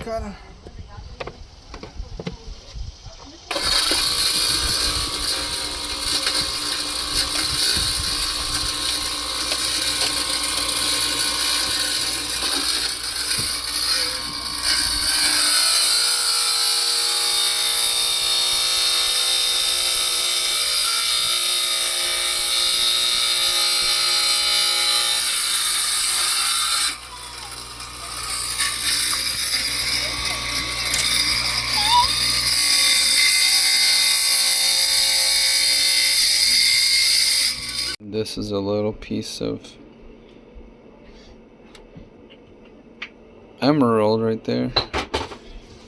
cara. This is a little piece of emerald right there.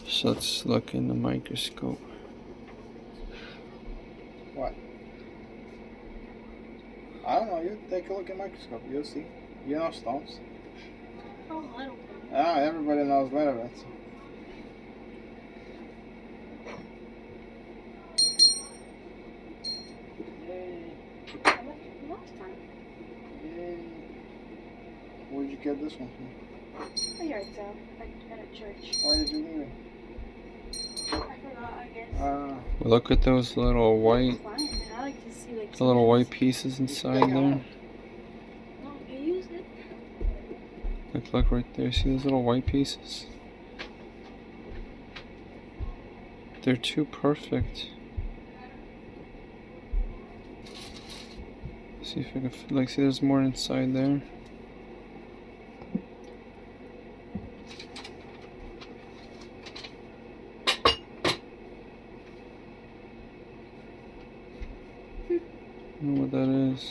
So let's look in the microscope. What? I don't know. You take a look at the microscope. You'll see. You know stones. Oh, little. Ah, everybody knows little bits. Yay. I left it last time. Yay. Where'd you get this one from? A yard sale at a church. Why did you leave it? I forgot, I guess. Look at those little white, Fine. I like to see like the little white pieces inside there. No, you use it. Look right there. See those little white pieces? They're too perfect. See if I can, like, see there's more inside there. I don't know what that is.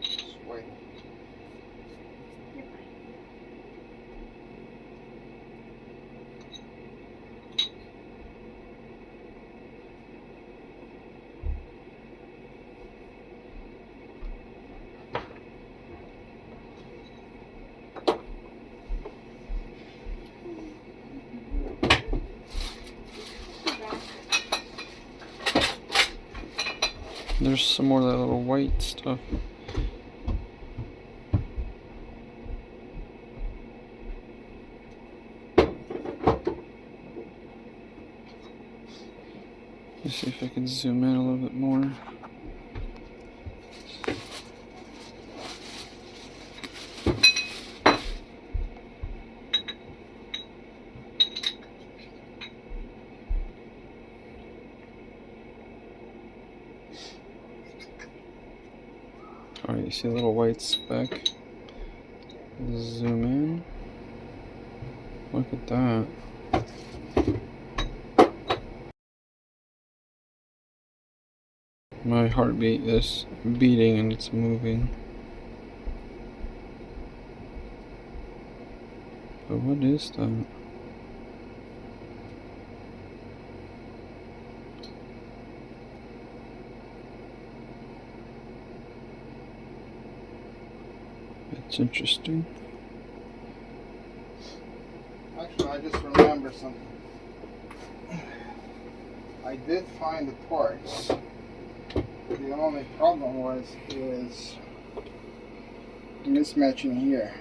Sweet. You're fine. There's some more of that little white stuff. Let's see if I can zoom in a little bit more. Alright, you see a little white speck. Zoom in. Look at that. My heartbeat is beating and it's moving. But what is that? It's interesting. Actually, I just remember something. I did find the parts. The only problem is mismatching here.